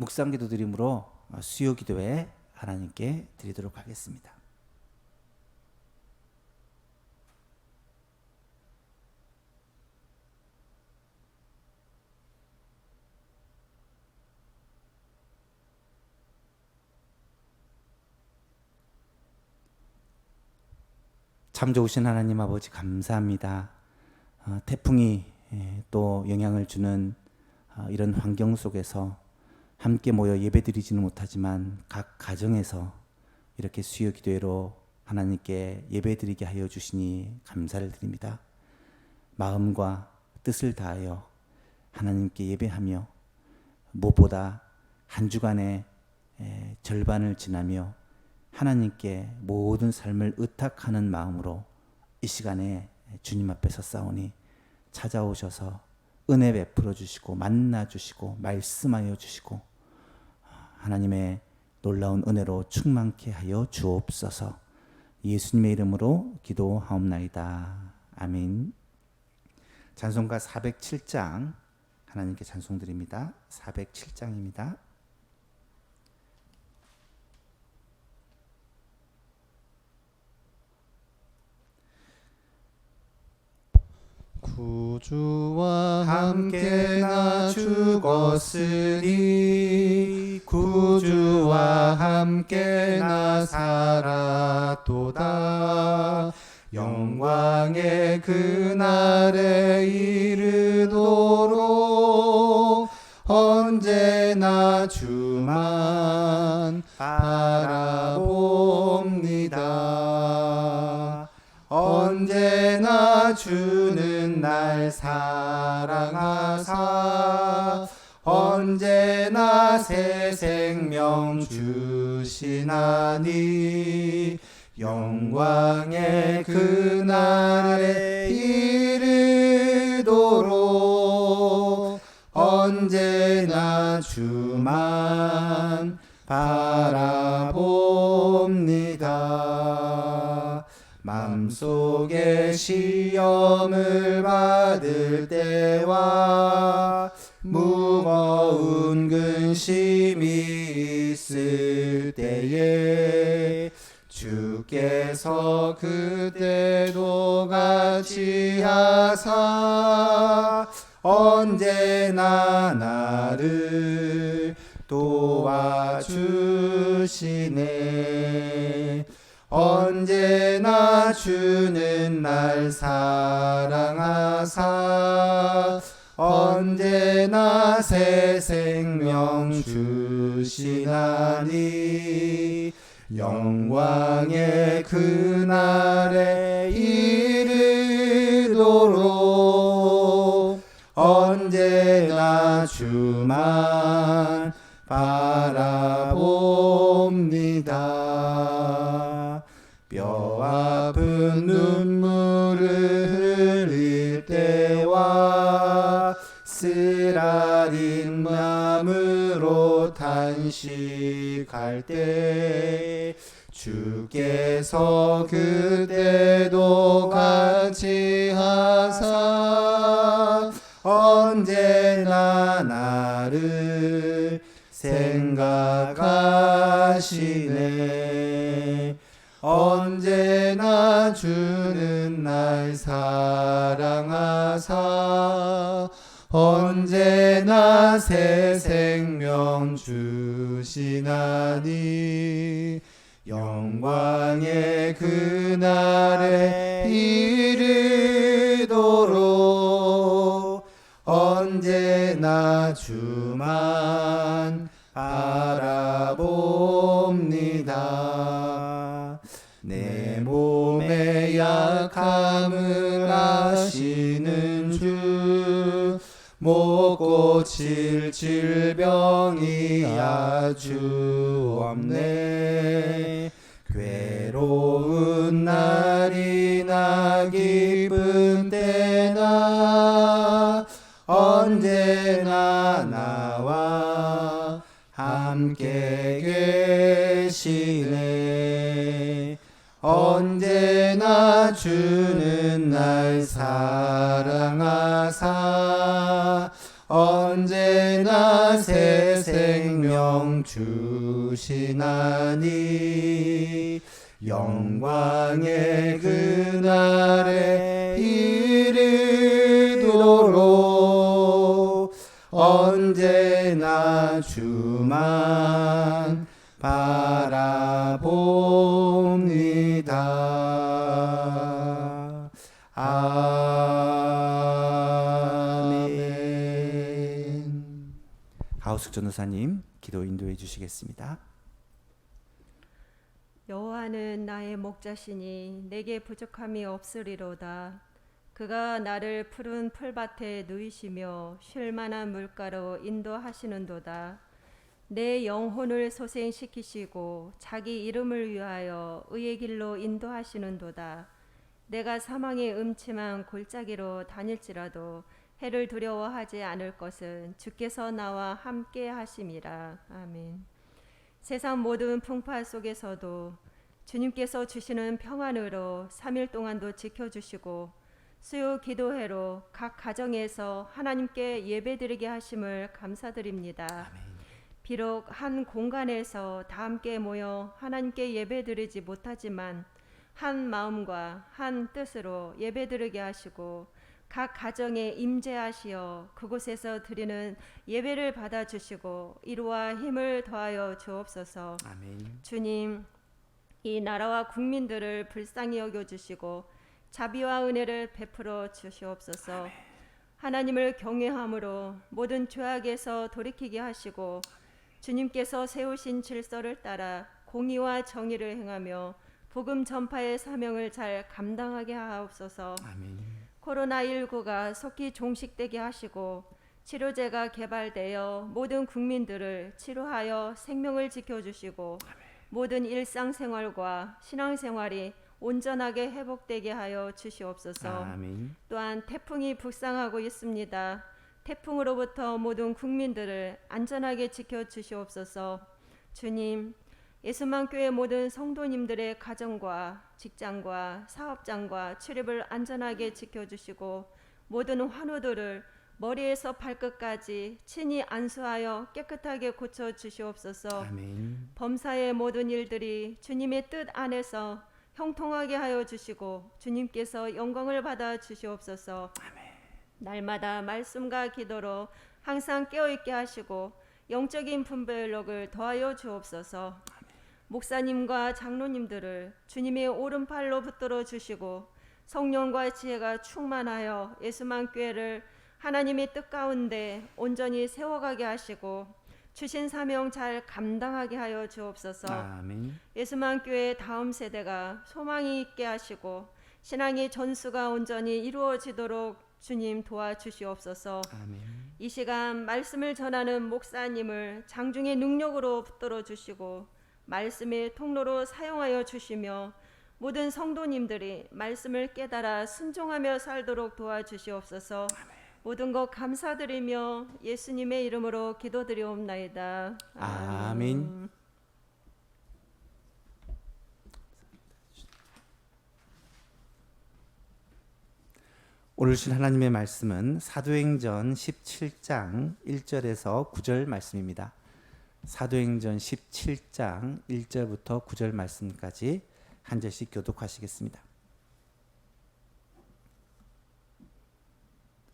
묵상 기도 드림으로 수요 기도회 하나님께 드리도록 하겠습니다. 참 좋으신 하나님 아버지 감사합니다. 태풍이 또 영향을 주는 이런 환경 속에서 함께 모여 예배드리지는 못하지만 각 가정에서 이렇게 수요 기도회로 하나님께 예배드리게 하여 주시니 감사를 드립니다. 마음과 뜻을 다하여 하나님께 예배하며 무엇보다 한 주간의 절반을 지나며 하나님께 모든 삶을 의탁하는 마음으로 이 시간에 주님 앞에 섰사오니 찾아오셔서 은혜 베풀어 주시고 만나 주시고 말씀하여 주시고 하나님의 놀라운 은혜로 충만케 하여 주옵소서. 예수님의 이름으로 기도하옵나이다. 아멘. 찬송가 407장 하나님께 찬송드립니다. 407장입니다. 구주와 함께 나 죽었으니 구주와 함께 나 살았도다. 영광의 그날에 이르도록 언제나 주만 바라봅니다. 언제나 주는 날 사랑하사 언제나 새 생명 주시나니 영광의 그날에 이르도록 언제나 주만 바라봅니다. 맘속에 시험을 받을 때와 무거운 근심이 있을 때에 주께서 그때도 같이 하사 언제나 나를 도와주시네. 언제나 주는 날 사랑하사 언제나 새 생명 주시나니 영광의 그날에 이르도록 언제나 주만 바라봅니다. 뼈 아픈 눈물을 흘릴 때와 쓰라린 마음으로 탄식할 때 주께서 그때도 같이 하사 언제나 나를 생각하시네. 언제나 주는 날 사랑하사 언제나 새 생명 주시나니 영광의 그날에 이르도록 언제나 주만 바라봅니다. 내 몸의 약함을 아시는 주 못 고칠 질병이 아주 없네. 괴로운 날이나 기쁜 때나 언제나 나와 함께 계시네. 언제나 주는 날 사랑하사 언제나 새 생명 주시나니 영광의 그날에 이르도록 언제나 주만 바라봅니다. 아멘. 하우숙 전도사님 기도 인도해 주시겠습니다. 여호와는 나의 목자시니 내게 부족함이 없으리로다. 그가 나를 푸른 풀밭에 누이시며 쉴 만한 물가로 인도하시는도다. 내 영혼을 소생시키시고 자기 이름을 위하여 의의 길로 인도하시는도다. 내가 사망의 음침한 골짜기로 다닐지라도 해를 두려워하지 않을 것은 주께서 나와 함께 하심이라. 아멘. 세상 모든 풍파 속에서도 주님께서 주시는 평안으로 3일 동안도 지켜주시고 수요 기도회로 각 가정에서 하나님께 예배드리게 하심을 감사드립니다. 비록 한 공간에서 다 함께 모여 하나님께 예배드리지 못하지만 한 마음과 한 뜻으로 예배드리게 하시고 각 가정에 임재하시어 그곳에서 드리는 예배를 받아주시고 이루와 힘을 더하여 주옵소서. 아멘. 주님, 이 나라와 국민들을 불쌍히 여겨주시고 자비와 은혜를 베풀어 주시옵소서. 하나님을 경외함으로 모든 죄악에서 돌이키게 하시고 주님께서 세우신 질서를 따라 공의와 정의를 행하며 복음 전파의 사명을 잘 감당하게 하옵소서. 아멘. 코로나19가 속히 종식되게 하시고 치료제가 개발되어 모든 국민들을 치료하여 생명을 지켜주시고 모든 일상생활과 신앙생활이 온전하게 회복되게 하여 주시옵소서. 아멘. 또한 태풍이 북상하고 있습니다. 태풍으로부터 모든 국민들을 안전하게 지켜주시옵소서. 주님, 예수만교회 모든 성도님들의 가정과 직장과 사업장과 출입을 안전하게 지켜주시고 모든 환우들을 머리에서 발끝까지 친히 안수하여 깨끗하게 고쳐주시옵소서. 아멘. 범사의 모든 일들이 주님의 뜻 안에서 형통하게 하여 주시고 주님께서 영광을 받아 주시옵소서. 날마다 말씀과 기도로 항상 깨어있게 하시고 영적인 분별력을 더하여 주옵소서. 목사님과 장로님들을 주님의 오른팔로 붙들어 주시고 성령과 지혜가 충만하여 예수만 교회를 하나님의 뜻 가운데 온전히 세워가게 하시고 주신 사명 잘 감당하게 하여 주옵소서. 아멘. 예수만 교회 다음 세대가 소망이 있게 하시고 신앙의 전수가 온전히 이루어지도록 주님 도와주시옵소서. 아멘. 이 시간 말씀을 전하는 목사님을 장중의 능력으로 붙들어 주시고 말씀의 통로로 사용하여 주시며 모든 성도님들이 말씀을 깨달아 순종하며 살도록 도와주시옵소서. 모든 것 감사드리며 예수님의 이름으로 기도드리옵나이다. 아멘. 오늘 주신 하나님의 말씀은 사도행전 17장 1절에서 9절 말씀입니다. 사도행전 17장 1절부터 9절 말씀까지 한 절씩 교독하시겠습니다.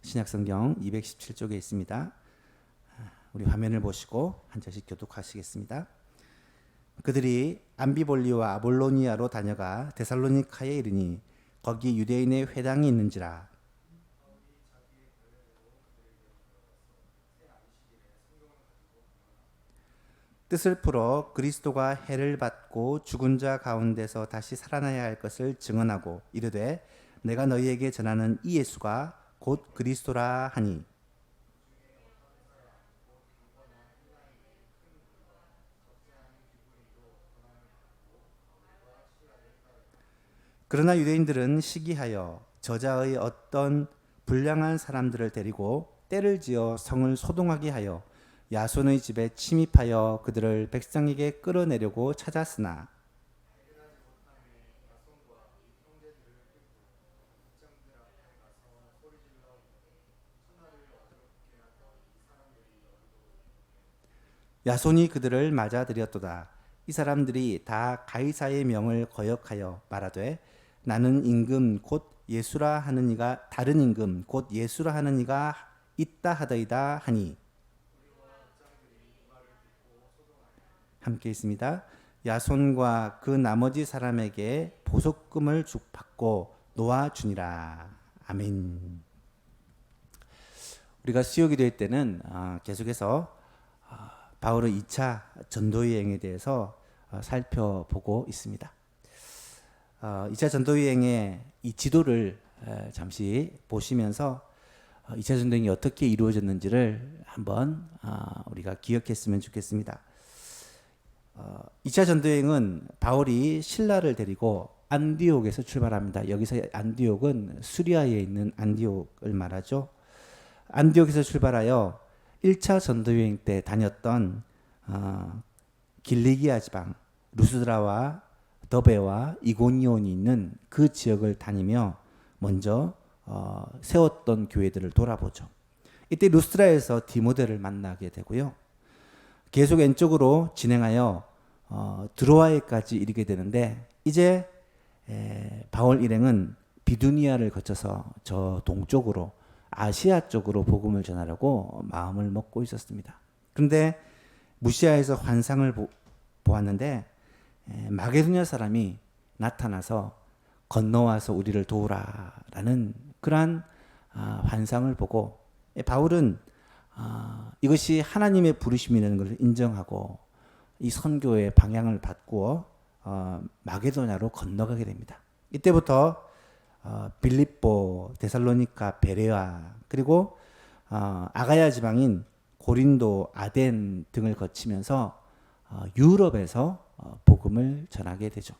신약성경 217쪽에 있습니다. 우리 화면을 보시고 한 절씩 교독하시겠습니다. 그들이 암비볼리와 아볼로니아로 다녀가 데살로니카에 이르니 거기 유대인의 회당이 있는지라. 뜻을 풀어 그리스도가 해를 받고 죽은 자 가운데서 다시 살아나야 할 것을 증언하고 이르되 내가 너희에게 전하는 이 예수가 곧 그리스도라 하니 그러나 유대인들은 시기하여 저자의 어떤 불량한 사람들을 데리고 때를 지어 성을 소동하게 하여 야손의 집에 침입하여 그들을 백성에게 끌어내려고 찾았으나 야손이 그들을 맞아들였도다. 이 사람들이 다 가이사의 명을 거역하여 말하되 나는 임금 곧 예수라 하는 이가 다른 임금 곧 예수라 하는 이가 있다 하더이다 하니 함께 있습니다. 야손과 그 나머지 사람에게 보석금을 받고 놓아주니라. 아멘. 우리가 수요 기도회 때는 계속해서 바울의 2차 전도여행에 대해서 살펴보고 있습니다. 2차 전도여행의 이 지도를 잠시 보시면서 2차 전도여행이 어떻게 이루어졌는지를 한번 우리가 기억했으면 좋겠습니다. 2차 전도여행은 바울이 신라를 데리고 안디옥에서 출발합니다. 여기서 안디옥은 수리아에 있는 안디옥을 말하죠. 안디옥에서 출발하여 1차 전도여행 때 다녔던 길리기아 지방 루스드라와 더베와 이고니온이 있는 그 지역을 다니며 먼저 세웠던 교회들을 돌아보죠. 이때 루스드라에서 디모데를 만나게 되고요. 계속 왼쪽으로 진행하여 드로아에까지 이르게 되는데 이제 바울 일행은 비두니아를 거쳐서 저 동쪽으로 아시아 쪽으로 복음을 전하려고 마음을 먹고 있었습니다. 그런데 무시아에서 환상을 보았는데 마게도냐 사람이 나타나서 건너와서 우리를 도우라라는 그러한 환상을 보고 바울은 이것이 하나님의 부르심이라는 것을 인정하고 이 선교의 방향을 바꾸어 마게도냐로 건너가게 됩니다. 이때부터 빌립보, 데살로니가, 베레아 그리고 아가야 지방인 고린도, 아덴 등을 거치면서 유럽에서 복음을 전하게 되죠.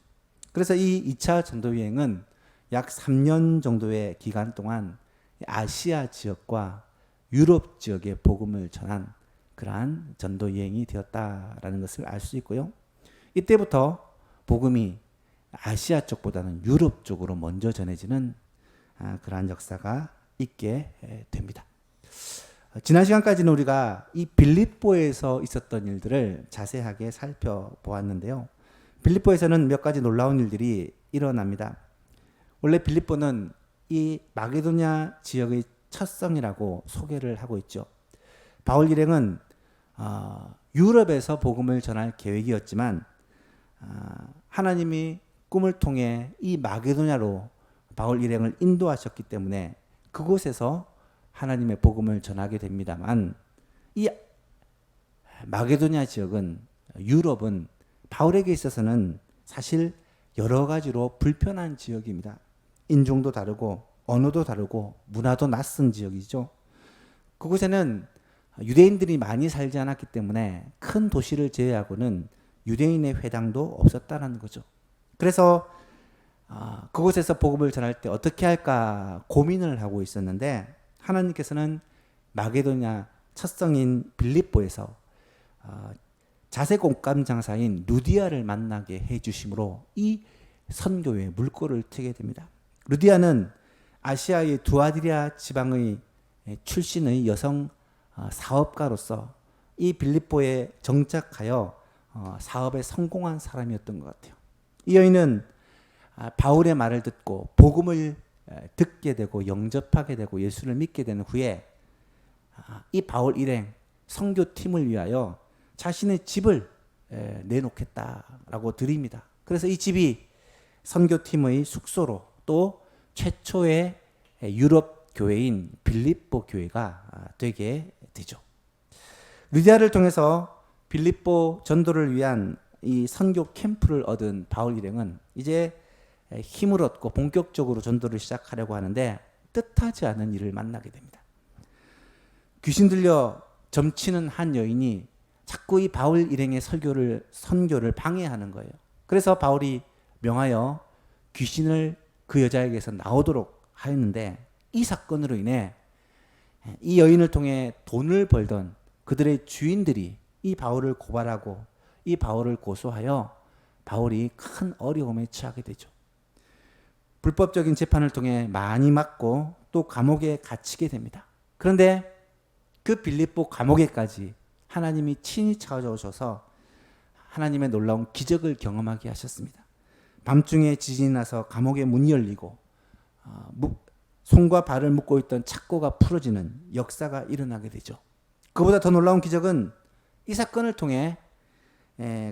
그래서 이 2차 전도 여행은 약 3년 정도의 기간 동안 아시아 지역과 유럽 지역에 복음을 전한 그러한 전도 여행이 되었다라는 것을 알 수 있고요. 이때부터 복음이 아시아 쪽보다는 유럽 쪽으로 먼저 전해지는 그러한 역사가 있게 됩니다. 지난 시간까지는 우리가 이 빌립보에서 있었던 일들을 자세하게 살펴보았는데요. 빌립보에서는 몇 가지 놀라운 일들이 일어납니다. 원래 빌립보는 이 마게도냐 지역의 첫 성이라고 소개를 하고 있죠. 바울 일행은 유럽에서 복음을 전할 계획이었지만 하나님이 꿈을 통해 이 마게도냐로 바울 일행을 인도하셨기 때문에 그곳에서 하나님의 복음을 전하게 됩니다만 이 마게도냐 지역은 유럽은 바울에게 있어서는 사실 여러 가지로 불편한 지역입니다. 인종도 다르고 언어도 다르고 문화도 낯선 지역이죠. 그곳에는 유대인들이 많이 살지 않았기 때문에 큰 도시를 제외하고는 유대인의 회당도 없었다는 거죠. 그래서 그곳에서 복음을 전할 때 어떻게 할까 고민을 하고 있었는데 하나님께서는 마게도냐 첫성인 빌립보에서 자색 옷감 장사인 루디아를 만나게 해주심으로 이 선교의 물꼬를 트게 됩니다. 루디아는 아시아의 두아디라 지방의 출신의 여성 사업가로서 이 빌립보에 정착하여 사업에 성공한 사람이었던 것 같아요. 이 여인은 바울의 말을 듣고 복음을 듣게 되고 영접하게 되고 예수를 믿게 된 후에 이 바울 일행 선교팀을 위하여 자신의 집을 내놓겠다라고 드립니다. 그래서 이 집이 선교팀의 숙소로 또 최초의 유럽 교회인 빌립보 교회가 되게 되죠. 루디아를 통해서 빌립보 전도를 위한 이 선교 캠프를 얻은 바울 일행은 이제 힘을 얻고 본격적으로 전도를 시작하려고 하는데 뜻하지 않은 일을 만나게 됩니다. 귀신 들려 점치는 한 여인이 자꾸 이 바울 일행의 선교를 방해하는 거예요. 그래서 바울이 명하여 귀신을 그 여자에게서 나오도록 하였는데 이 사건으로 인해 이 여인을 통해 돈을 벌던 그들의 주인들이 이 바울을 고발하고 이 바울을 고소하여 바울이 큰 어려움에 처하게 되죠. 불법적인 재판을 통해 많이 맞고 또 감옥에 갇히게 됩니다. 그런데 그 빌립보 감옥에까지 하나님이 친히 찾아오셔서 하나님의 놀라운 기적을 경험하게 하셨습니다. 밤중에 지진이 나서 감옥의 문이 열리고 손과 발을 묶고 있던 착고가 풀어지는 역사가 일어나게 되죠. 그보다 더 놀라운 기적은 이 사건을 통해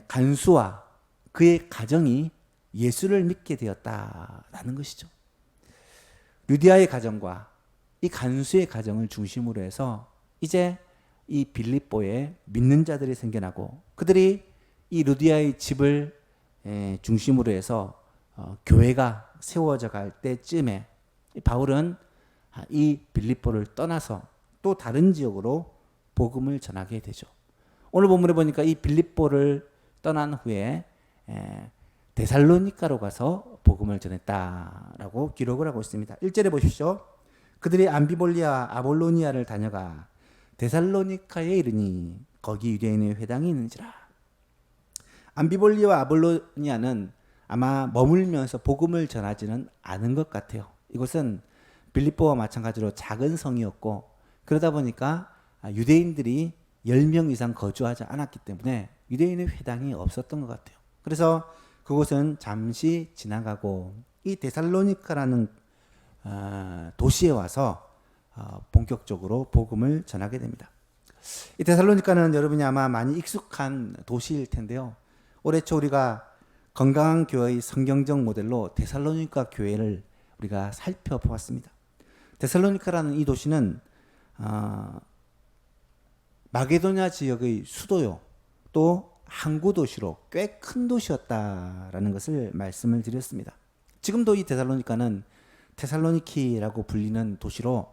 간수와 그의 가정이 예수를 믿게 되었다라는 것이죠. 루디아의 가정과 이 간수의 가정을 중심으로 해서 이제 이 빌립보에 믿는 자들이 생겨나고 그들이 이 루디아의 집을 중심으로 해서 교회가 세워져 갈 때쯤에 바울은 이 빌립보를 떠나서 또 다른 지역으로 복음을 전하게 되죠. 오늘 본문에 보니까 이 빌립보를 떠난 후에 데살로니가로 가서 복음을 전했다라고 기록을 하고 있습니다. 1절에 보십시오. 그들이 암비볼리아 아볼로니아를 다녀가 데살로니가에 이르니 거기 유대인의 회당이 있는지라. 암비볼리와 아볼로니아는 아마 머물면서 복음을 전하지는 않은 것 같아요. 이곳은 빌립보와 마찬가지로 작은 성이었고 그러다 보니까 유대인들이 10명 이상 거주하지 않았기 때문에 유대인의 회당이 없었던 것 같아요. 그래서 그곳은 잠시 지나가고 이 데살로니가라는 도시에 와서 본격적으로 복음을 전하게 됩니다. 이 데살로니가는 여러분이 아마 많이 익숙한 도시일 텐데요. 올해 초 우리가 건강한 교회의 성경적 모델로 데살로니가 교회를 우리가 살펴보았습니다. 데살로니가라는 이 도시는 마게도냐 지역의 수도요, 또 항구 도시로 꽤 큰 도시였다라는 것을 말씀을 드렸습니다. 지금도 이 데살로니가는 테살로니키라고 불리는 도시로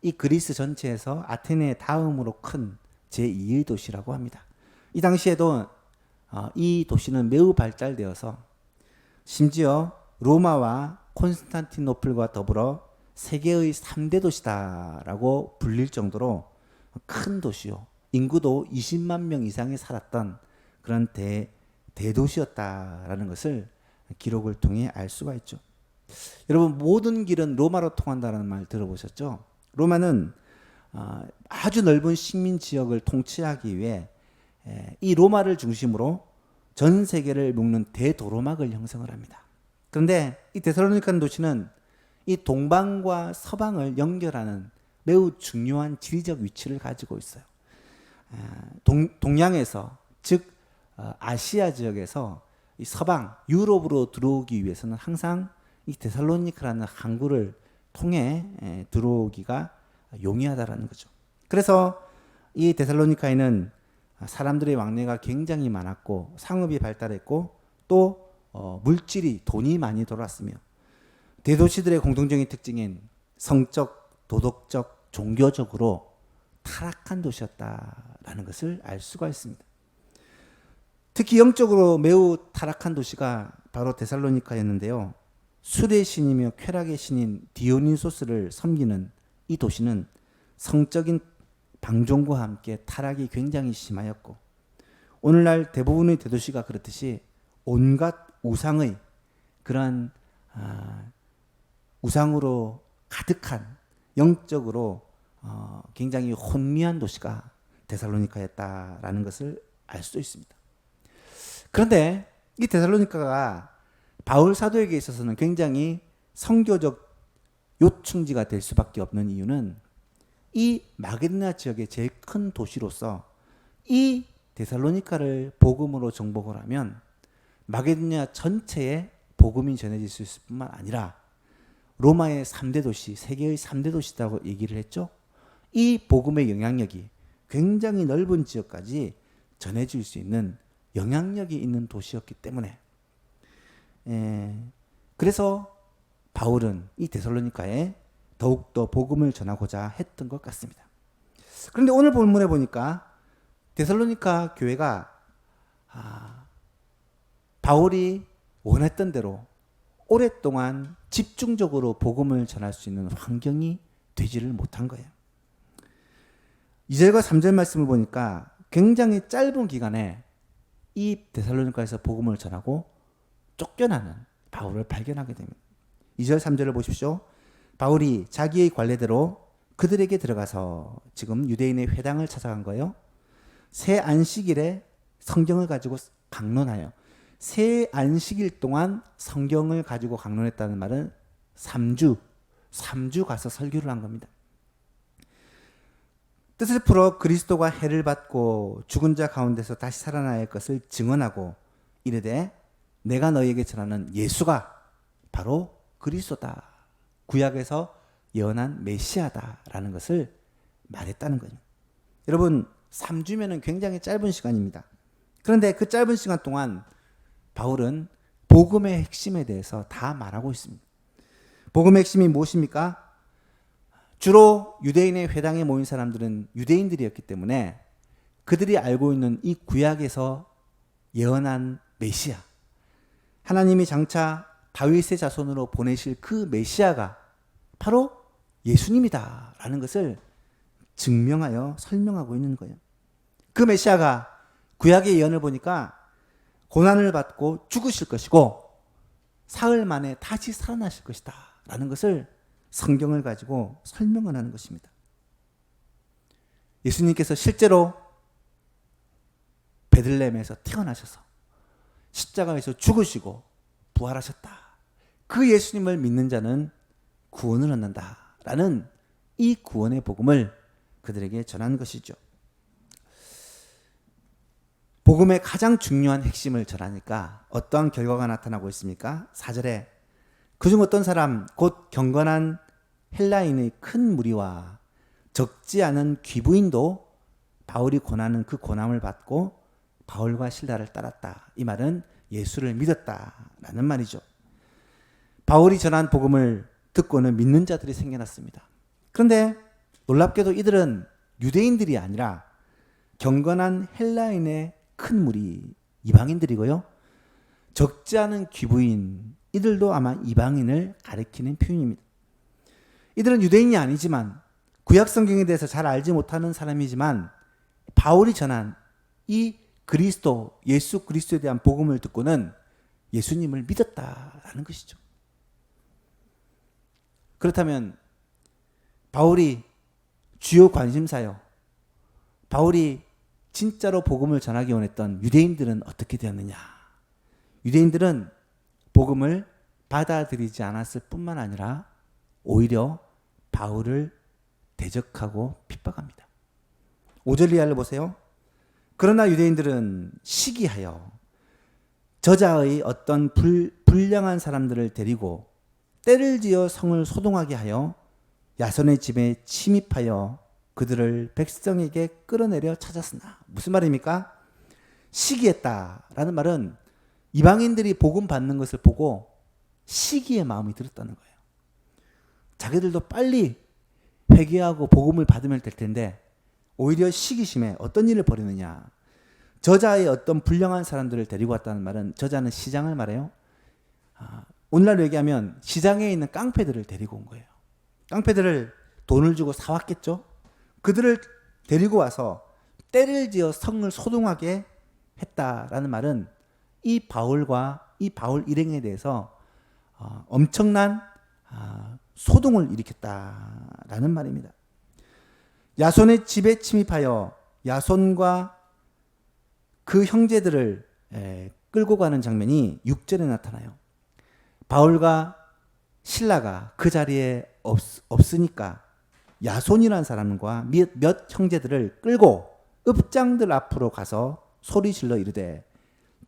이 그리스 전체에서 아테네 다음으로 큰 제2의 도시라고 합니다. 이 당시에도 이 도시는 매우 발달되어서 심지어 로마와 콘스탄티노플과 더불어 세계의 3대 도시다라고 불릴 정도로 큰 도시요. 인구도 20만 명 이상이 살았던 그런 대도시였다라는 것을 기록을 통해 알 수가 있죠. 여러분, 모든 길은 로마로 통한다는 말 들어보셨죠? 로마는 아주 넓은 식민 지역을 통치하기 위해 이 로마를 중심으로 전 세계를 묶는 대도로막을 형성을 합니다. 그런데 이 데살로니가 도시는 이 동방과 서방을 연결하는 매우 중요한 지리적 위치를 가지고 있어요. 동양에서, 즉 아시아 지역에서 이 서방 유럽으로 들어오기 위해서는 항상 이 데살로니가라는 항구를 통해 들어오기가 용이하다라는 거죠. 그래서 이 데살로니가에는 사람들의 왕래가 굉장히 많았고 상업이 발달했고 또 물질이 돈이 많이 돌았으며 대도시들의 공통적인 특징인 성적, 도덕적, 종교적으로 타락한 도시였다라는 것을 알 수가 있습니다. 특히 영적으로 매우 타락한 도시가 바로 데살로니가였는데요. 술의 신이며 쾌락의 신인 디오니소스를 섬기는 이 도시는 성적인 방종과 함께 타락이 굉장히 심하였고 오늘날 대부분의 대도시가 그렇듯이 온갖 우상의 그러한 우상으로 가득한 영적으로 굉장히 혼미한 도시가 데살로니가였다라는 것을 알 수 있습니다. 그런데 이 데살로니가가 바울 사도에게 있어서는 굉장히 선교적 요충지가 될 수밖에 없는 이유는 이 마게도냐 지역의 제일 큰 도시로서 이 데살로니가를 복음으로 정복을 하면 마게도냐 전체에 복음이 전해질 수 있을 뿐만 아니라 로마의 3대 도시, 세계의 3대 도시라고 얘기를 했죠. 이 복음의 영향력이 굉장히 넓은 지역까지 전해질 수 있는 영향력이 있는 도시였기 때문에 그래서 바울은 이 데살로니가에 더욱더 복음을 전하고자 했던 것 같습니다. 그런데 오늘 본문에 보니까 데살로니가 교회가 바울이 원했던 대로 오랫동안 집중적으로 복음을 전할 수 있는 환경이 되지를 못한 거예요. 2절과 3절 말씀을 보니까 굉장히 짧은 기간에 이 데살로니가에서 복음을 전하고 쫓겨나는 바울을 발견하게 됩니다. 2절 3절을 보십시오. 바울이 자기의 관례대로 그들에게 들어가서 지금 유대인의 회당을 찾아간 거예요. 새 안식일에 성경을 가지고 강론하여 새 안식일 동안 성경을 가지고 강론했다는 말은 3주 가서 설교를 한 겁니다. 뜻을 풀어 그리스도가 해를 받고 죽은 자 가운데서 다시 살아나야 할 것을 증언하고 이르되 내가 너희에게 전하는 예수가 바로 그리스도다. 구약에서 예언한 메시아다라는 것을 말했다는 거죠. 여러분 3주면은 굉장히 짧은 시간입니다. 그런데 그 짧은 시간 동안 바울은 복음의 핵심에 대해서 다 말하고 있습니다. 복음의 핵심이 무엇입니까? 주로 유대인의 회당에 모인 사람들은 유대인들이었기 때문에 그들이 알고 있는 이 구약에서 예언한 메시아, 하나님이 장차 다윗의 자손으로 보내실 그 메시아가 바로 예수님이다라는 것을 증명하여 설명하고 있는 거예요. 그 메시아가 구약의 예언을 보니까 고난을 받고 죽으실 것이고 사흘 만에 다시 살아나실 것이다 라는 것을 성경을 가지고 설명을 하는 것입니다. 예수님께서 실제로 베들레헴에서 태어나셔서 십자가에서 죽으시고 부활하셨다. 그 예수님을 믿는 자는 구원을 얻는다 라는 이 구원의 복음을 그들에게 전한 것이죠. 복음의 가장 중요한 핵심을 전하니까 어떠한 결과가 나타나고 있습니까? 4절에 그중 어떤 사람 곧 경건한 헬라인의 큰 무리와 적지 않은 귀부인도 바울이 권하는 그 권함을 받고 바울과 실라를 따랐다. 이 말은 예수를 믿었다라는 말이죠. 바울이 전한 복음을 듣고는 믿는 자들이 생겨났습니다. 그런데 놀랍게도 이들은 유대인들이 아니라 경건한 헬라인의 큰 무리, 이방인들이고요. 적지 않은 귀부인, 이들도 아마 이방인을 가리키는 표현입니다. 이들은 유대인이 아니지만 구약 성경에 대해서 잘 알지 못하는 사람이지만 바울이 전한 이 그리스도, 예수 그리스도에 대한 복음을 듣고는 예수님을 믿었다라는 것이죠. 그렇다면 바울이 주요 관심사요. 바울이 진짜로 복음을 전하기 원했던 유대인들은 어떻게 되었느냐? 유대인들은 복음을 받아들이지 않았을 뿐만 아니라 오히려 바울을 대적하고 핍박합니다. 5절 이하를 보세요. 그러나 유대인들은 시기하여 저자의 어떤 불량한 사람들을 데리고 때를 지어 성을 소동하게 하여 야손의 집에 침입하여 그들을 백성에게 끌어내려 찾았으나. 무슨 말입니까? 시기했다라는 말은 이방인들이 복음 받는 것을 보고 시기의 마음이 들었다는 거예요. 자기들도 빨리 회개하고 복음을 받으면 될 텐데 오히려 시기심에 어떤 일을 벌이느냐. 저자의 어떤 불량한 사람들을 데리고 왔다는 말은 저자는 시장을 말해요. 오늘날로 얘기하면 시장에 있는 깡패들을 데리고 온 거예요. 깡패들을 돈을 주고 사왔겠죠. 그들을 데리고 와서 때를 지어 성을 소동하게 했다라는 말은 이 바울과 이 바울 일행에 대해서 엄청난 소동을 일으켰다라는 말입니다. 야손의 집에 침입하여 야손과 그 형제들을 끌고 가는 장면이 6절에 나타나요. 바울과 실라가 그 자리에 없으니까 야손이라는 사람과 몇 형제들을 끌고 읍장들 앞으로 가서 소리 질러 이르되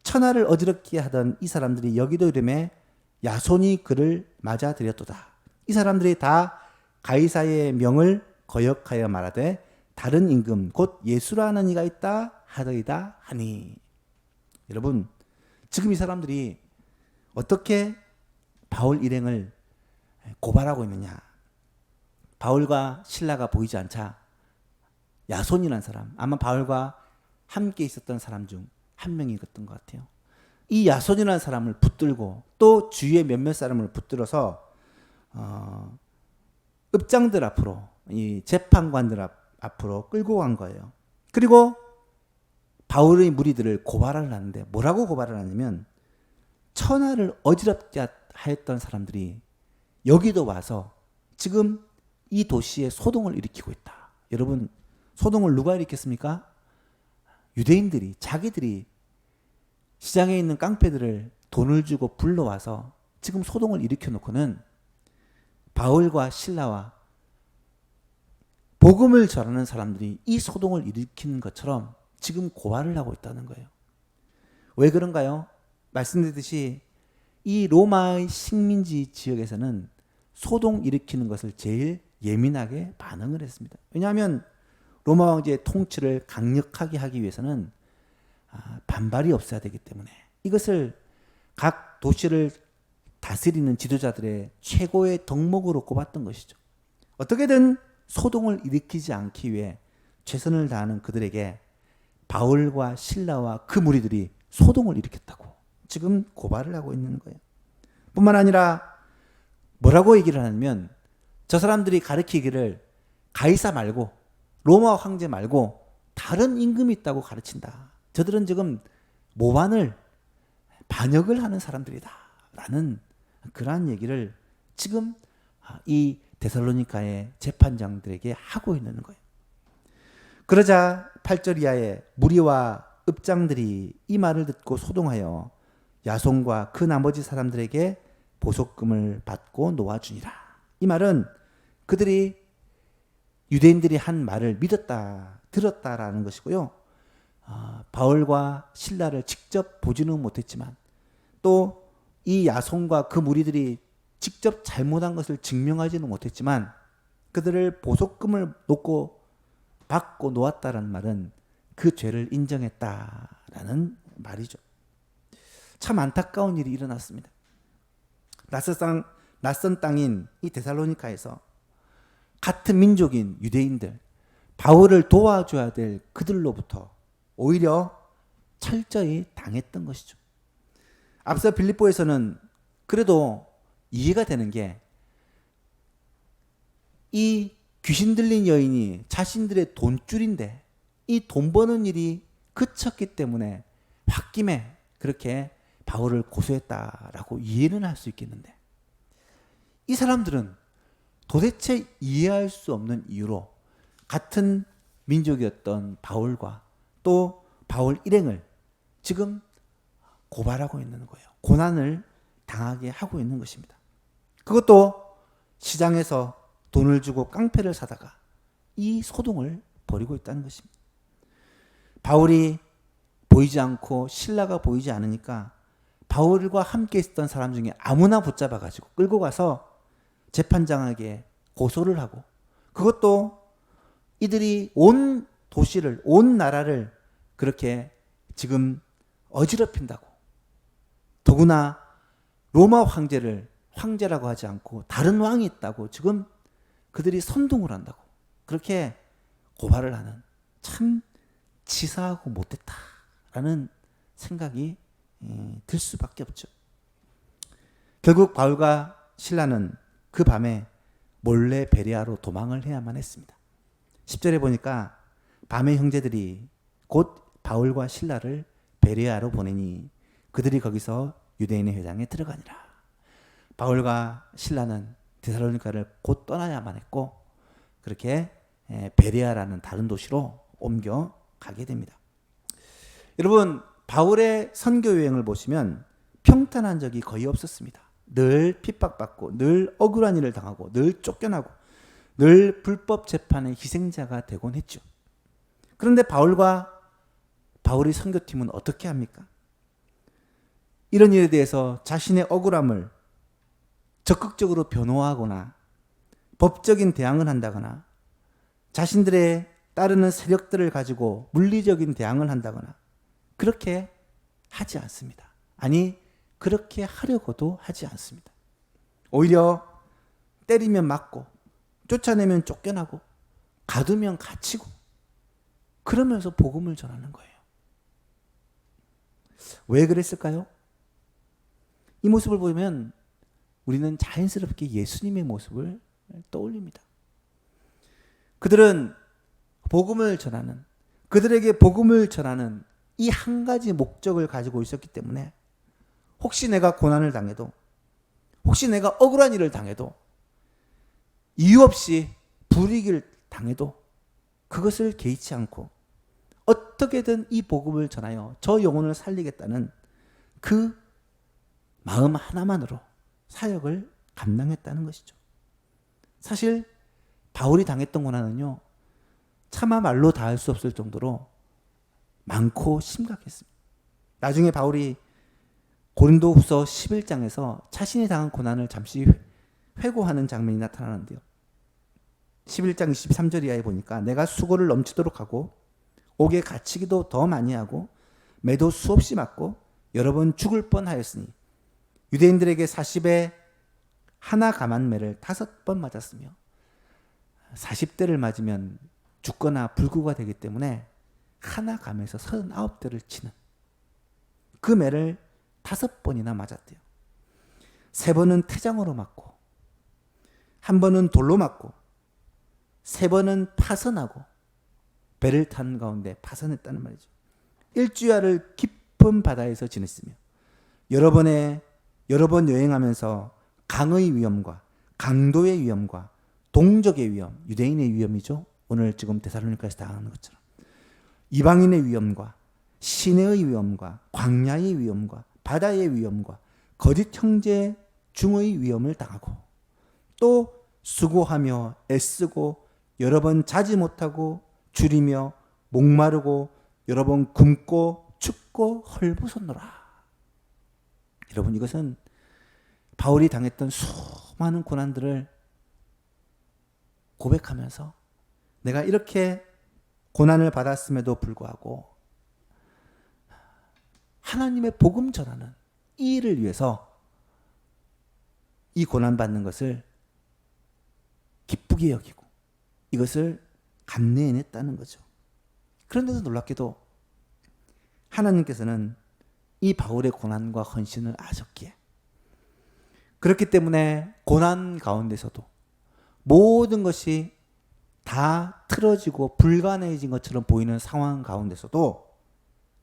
천하를 어지럽게 하던 이 사람들이 여기도 이름에 야손이 그를 맞아들였도다. 이 사람들이 다 가이사의 명을 거역하여 말하되 다른 임금 곧 예수라는 이가 있다 하더이다 하니. 여러분, 지금 이 사람들이 어떻게 바울 일행을 고발하고 있느냐. 바울과 실라가 보이지 않자 야손이라는 사람, 아마 바울과 함께 있었던 사람 중 한 명이었던 것 같아요. 이 야손이라는 사람을 붙들고 또 주위의 몇몇 사람을 붙들어서 읍장들 앞으로, 이 재판관들 앞으로 끌고 간 거예요. 그리고 바울의 무리들을 고발을 하는데 뭐라고 고발을 하냐면 천하를 어지럽게 하였던 사람들이 여기도 와서 지금 이 도시에 소동을 일으키고 있다. 여러분, 소동을 누가 일으켰습니까? 유대인들이 자기들이 시장에 있는 깡패들을 돈을 주고 불러와서 지금 소동을 일으켜 놓고는 바울과 실라와 복음을 전하는 사람들이 이 소동을 일으키는 것처럼 지금 고발을 하고 있다는 거예요. 왜 그런가요? 말씀드렸듯이 이 로마의 식민지 지역에서는 소동 일으키는 것을 제일 예민하게 반응을 했습니다. 왜냐하면 로마 왕제의 통치를 강력하게 하기 위해서는 반발이 없어야 되기 때문에 이것을 각 도시를 다스리는 지도자들의 최고의 덕목으로 꼽았던 것이죠. 어떻게든 소동을 일으키지 않기 위해 최선을 다하는 그들에게 바울과 실라와 그 무리들이 소동을 일으켰다고 지금 고발을 하고 있는 거예요. 뿐만 아니라 뭐라고 얘기를 하냐면 저 사람들이 가르치기를 가이사 말고 로마 황제 말고 다른 임금이 있다고 가르친다. 저들은 지금 모반을 반역을 하는 사람들이다 라는 그러한 얘기를 지금 이 데살로니가의 재판장들에게 하고 있는 거예요. 그러자 8절 이하에 무리와 읍장들이 이 말을 듣고 소동하여 야손과 그 나머지 사람들에게 보석금을 받고 놓아주니라. 이 말은 그들이 유대인들이 한 말을 믿었다, 들었다라는 것이고요. 바울과 실라를 직접 보지는 못했지만 또 이 야손과 그 무리들이 직접 잘못한 것을 증명하지는 못했지만 그들을 보석금을 놓고 받고 놓았다라는 말은 그 죄를 인정했다라는 말이죠. 참 안타까운 일이 일어났습니다. 낯선 땅인 이 데살로니가에서 같은 민족인 유대인들, 바울을 도와줘야 될 그들로부터 오히려 철저히 당했던 것이죠. 앞서 빌립보에서는 그래도 이해가 되는 게 이 귀신 들린 여인이 자신들의 돈줄인데 이 돈 버는 일이 그쳤기 때문에 홧김에 그렇게 바울을 고소했다라고 이해는 할 수 있겠는데 이 사람들은 도대체 이해할 수 없는 이유로 같은 민족이었던 바울과 또 바울 일행을 지금 고발하고 있는 거예요. 고난을 당하게 하고 있는 것입니다. 그것도 시장에서 돈을 주고 깡패를 사다가 이 소동을 벌이고 있다는 것입니다. 바울이 보이지 않고 실라가 보이지 않으니까 바울과 함께 있었던 사람 중에 아무나 붙잡아가지고 끌고 가서 재판장에게 고소를 하고 그것도 이들이 온 도시를, 온 나라를 그렇게 지금 어지럽힌다고. 더구나 로마 황제를 황제라고 하지 않고 다른 왕이 있다고 지금 그들이 선동을 한다고 그렇게 고발을 하는 참 치사하고 못됐다라는 생각이 들 수밖에 없죠. 결국 바울과 실라는 그 밤에 몰래 베레아로 도망을 해야만 했습니다. 10절에 보니까 밤에 형제들이 곧 바울과 실라를 베레아로 보내니 그들이 거기서 유대인의 회당에 들어가니라. 바울과 실라는 데살로니가를 곧 떠나야만 했고 그렇게 베레아라는 다른 도시로 옮겨 가게 됩니다. 여러분, 바울의 선교 여행을 보시면 평탄한 적이 거의 없었습니다. 늘 핍박받고 늘 억울한 일을 당하고 늘 쫓겨나고 늘 불법 재판의 희생자가 되곤 했죠. 그런데 바울의 선교팀은 어떻게 합니까? 이런 일에 대해서 자신의 억울함을 적극적으로 변호하거나 법적인 대항을 한다거나 자신들의 따르는 세력들을 가지고 물리적인 대항을 한다거나 그렇게 하지 않습니다. 아니, 그렇게 하려고도 하지 않습니다. 오히려 때리면 맞고 쫓아내면 쫓겨나고 가두면 갇히고 그러면서 복음을 전하는 거예요. 왜 그랬을까요? 이 모습을 보면 우리는 자연스럽게 예수님의 모습을 떠올립니다. 그들은 복음을 전하는, 그들에게 복음을 전하는 이 한 가지 목적을 가지고 있었기 때문에 혹시 내가 고난을 당해도, 혹시 내가 억울한 일을 당해도, 이유 없이 불이익을 당해도 그것을 개의치 않고 어떻게든 이 복음을 전하여 저 영혼을 살리겠다는 그 마음 하나만으로 사역을 감당했다는 것이죠. 사실 바울이 당했던 고난은요, 차마 말로 다할 수 없을 정도로 많고 심각했습니다. 나중에 바울이 고린도후서 11장에서 자신이 당한 고난을 잠시 회고하는 장면이 나타나는데요. 11장 23절 이하에 보니까 내가 수고를 넘치도록 하고 옥에 갇히기도 더 많이 하고 매도 수없이 맞고 여러 번 죽을 뻔하였으니 유대인들에게 40에 하나 감한매를 5번 맞았으며 40대를 맞으면 죽거나 불구가 되기 때문에 하나 감에서 39대를 치는 그 매를 5번이나 맞았대요. 3번은 태장으로 맞고 1번은 돌로 맞고 3번은 파선하고 배를 타는 가운데 파선했다는 말이죠. 일주야를 깊은 바다에서 지냈으며 여러 번 여행하면서 강의 위험과 강도의 위험과 동족의 위험, 유대인의 위험이죠. 오늘 지금 데살로니가에서 당하는 것처럼 이방인의 위험과 시내의 위험과 광야의 위험과 바다의 위험과 거짓 형제 중의 위험을 당하고 또 수고하며 애쓰고 여러 번 자지 못하고 줄이며 목마르고 여러 번 굶고 춥고 헐벗었노라. 여러분, 이것은 바울이 당했던 수많은 고난들을 고백하면서 내가 이렇게 고난을 받았음에도 불구하고 하나님의 복음 전하는 이 일을 위해서 이 고난받는 것을 기쁘게 여기고 이것을 감내해냈다는 거죠. 그런데도 놀랍게도 하나님께서는 이 바울의 고난과 헌신을 아셨기에 그렇기 때문에 고난 가운데서도 모든 것이 다 틀어지고 불가능해진 것처럼 보이는 상황 가운데서도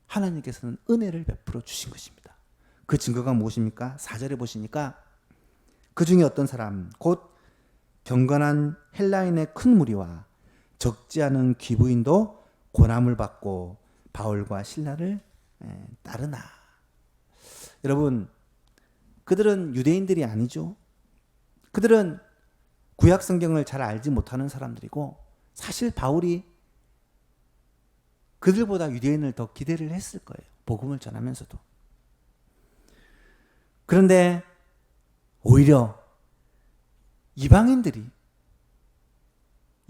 하나님께서는 은혜를 베풀어 주신 것입니다. 그 증거가 무엇입니까? 4절에 보시니까 그 중에 어떤 사람 곧 경건한 헬라인의 큰 무리와 적지 않은 귀부인도 고난을 받고 바울과 실라를 따르나. 여러분, 그들은 유대인들이 아니죠. 그들은 구약 성경을 잘 알지 못하는 사람들이고 사실 바울이 그들보다 유대인을 더 기대를 했을 거예요. 복음을 전하면서도. 그런데 오히려 이방인들이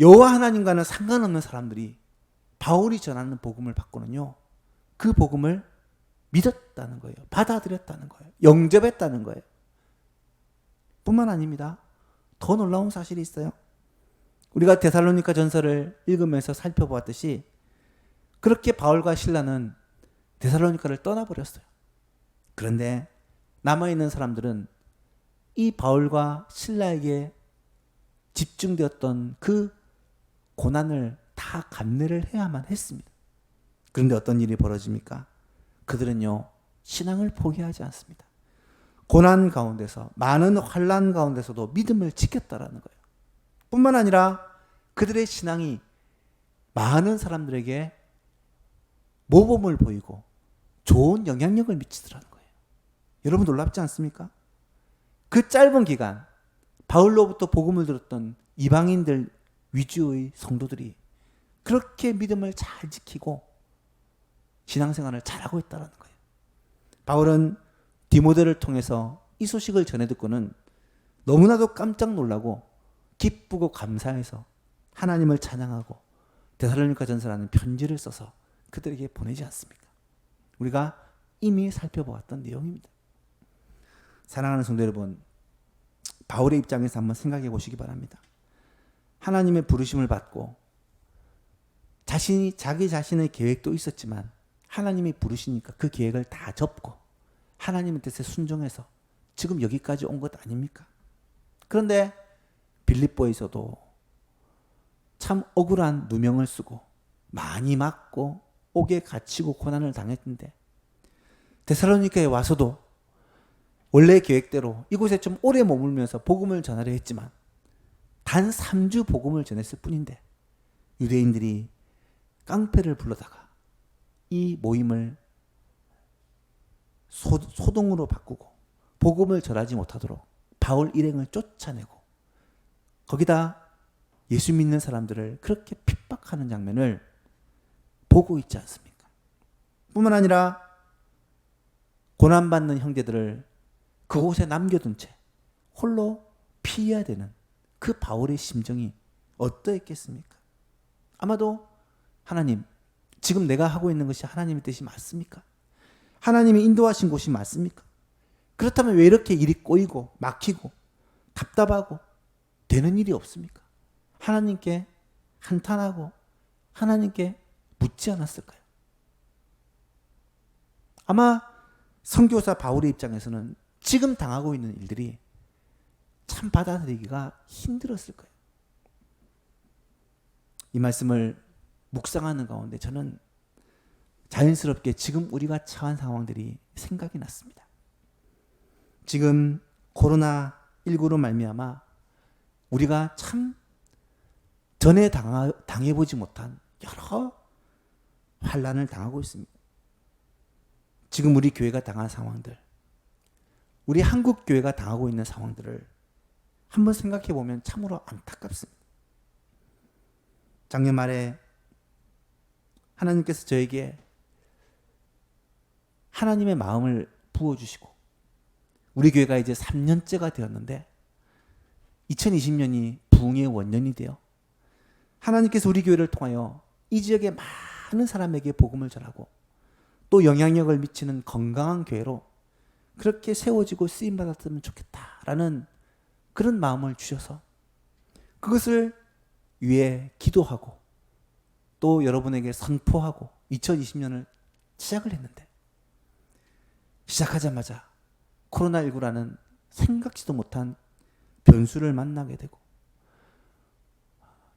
여호와 하나님과는 상관없는 사람들이 바울이 전하는 복음을 받고는요, 그 복음을 믿었다는 거예요. 받아들였다는 거예요. 영접했다는 거예요. 뿐만 아닙니다. 더 놀라운 사실이 있어요. 우리가 데살로니가 전서를 읽으면서 살펴보았듯이 그렇게 바울과 실라는 데살로니가를 떠나버렸어요. 그런데 남아있는 사람들은 이 바울과 실라에게 집중되었던 그 고난을 다 감내를 해야만 했습니다. 그런데 어떤 일이 벌어집니까? 그들은요, 신앙을 포기하지 않습니다. 고난 가운데서, 많은 환난 가운데서도 믿음을 지켰다라는 거예요. 뿐만 아니라 그들의 신앙이 많은 사람들에게 모범을 보이고 좋은 영향력을 미치더라는 거예요. 여러분 놀랍지 않습니까? 그 짧은 기간 바울로부터 복음을 들었던 이방인들 위주의 성도들이 그렇게 믿음을 잘 지키고 신앙생활을 잘하고 있다는 거예요. 바울은 디모데를 통해서 이 소식을 전해 듣고는 너무나도 깜짝 놀라고 기쁘고 감사해서 하나님을 찬양하고 데살로니가 전서라는 편지를 써서 그들에게 보내지 않습니까? 우리가 이미 살펴보았던 내용입니다. 사랑하는 성도 여러분, 바울의 입장에서 한번 생각해 보시기 바랍니다. 하나님의 부르심을 받고 자기 자신의 계획도 있었지만 하나님이 부르시니까 그 계획을 다 접고 하나님의 뜻에 순종해서 지금 여기까지 온 것 아닙니까? 그런데 빌립보에서도 참 억울한 누명을 쓰고 많이 맞고 옥에 갇히고 고난을 당했는데 데살로니가에 와서도 원래 계획대로 이곳에 좀 오래 머물면서 복음을 전하려 했지만 단 3주 복음을 전했을 뿐인데 유대인들이 깡패를 불러다가 이 모임을 소동으로 바꾸고 복음을 전하지 못하도록 바울 일행을 쫓아내고 거기다 예수 믿는 사람들을 그렇게 핍박하는 장면을 보고 있지 않습니까? 뿐만 아니라 고난받는 형제들을 그곳에 남겨둔 채 홀로 피해야 되는 그 바울의 심정이 어떠했겠습니까? 아마도 하나님, 지금 내가 하고 있는 것이 하나님의 뜻이 맞습니까? 하나님이 인도하신 곳이 맞습니까? 그렇다면 왜 이렇게 일이 꼬이고 막히고 답답하고 되는 일이 없습니까? 하나님께 한탄하고 하나님께 묻지 않았을까요? 아마 선교사 바울의 입장에서는 지금 당하고 있는 일들이 참 받아들이기가 힘들었을 거예요. 이 말씀을 묵상하는 가운데 저는 자연스럽게 지금 우리가 처한 상황들이 생각이 났습니다. 지금 코로나19로 말미암아 우리가 참 전에 당해보지 못한 여러 환난을 당하고 있습니다. 지금 우리 교회가 당한 상황들, 우리 한국 교회가 당하고 있는 상황들을 한번 생각해 보면 참으로 안타깝습니다. 작년 말에 하나님께서 저에게 하나님의 마음을 부어주시고 우리 교회가 이제 3년째가 되었는데 2020년이 부흥의 원년이 되어 하나님께서 우리 교회를 통하여 이 지역의 많은 사람에게 복음을 전하고 또 영향력을 미치는 건강한 교회로 그렇게 세워지고 쓰임받았으면 좋겠다라는 그런 마음을 주셔서 그것을 위해 기도하고 또 여러분에게 선포하고 2020년을 시작을 했는데 시작하자마자 코로나19라는 생각지도 못한 변수를 만나게 되고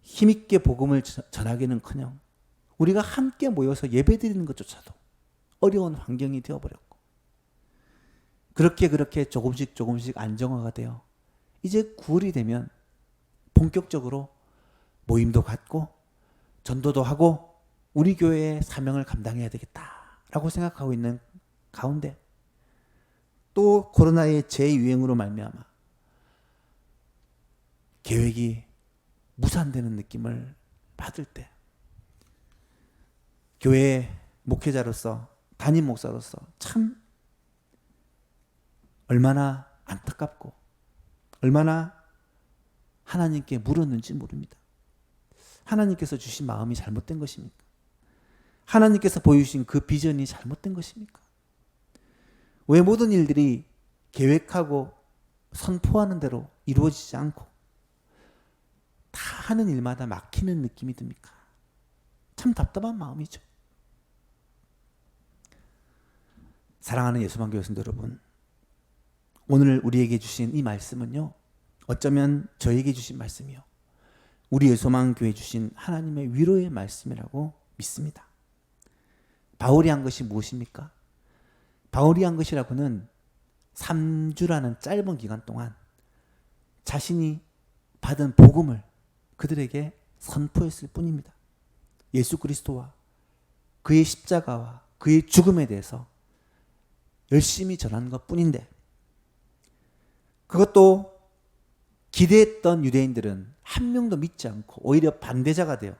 힘있게 복음을 전하기는커녕 우리가 함께 모여서 예배드리는 것조차도 어려운 환경이 되어버렸고 그렇게 조금씩 안정화가 되어 이제 9월이 되면 본격적으로 모임도 갖고 전도도 하고 우리 교회의 사명을 감당해야 되겠다라고 생각하고 있는 가운데 또 코로나의 재유행으로 말미암아 계획이 무산되는 느낌을 받을 때 교회 목회자로서 담임 목사로서 참 얼마나 안타깝고 얼마나 하나님께 물었는지 모릅니다. 하나님께서 주신 마음이 잘못된 것입니까? 하나님께서 보여주신 그 비전이 잘못된 것입니까? 왜 모든 일들이 계획하고 선포하는 대로 이루어지지 않고 다 하는 일마다 막히는 느낌이 듭니까? 참 답답한 마음이죠. 사랑하는 예수만 교회 성도 여러분, 오늘 우리에게 주신 이 말씀은요, 어쩌면 저에게 주신 말씀이요, 우리 예수만 교회 주신 하나님의 위로의 말씀이라고 믿습니다. 바울이 한 것이 무엇입니까? 바울이 한 것이라고는 3주라는 짧은 기간 동안 자신이 받은 복음을 그들에게 선포했을 뿐입니다. 예수 그리스도와 그의 십자가와 그의 죽음에 대해서 열심히 전한 것 뿐인데, 그것도 기대했던 유대인들은 한 명도 믿지 않고 오히려 반대자가 되어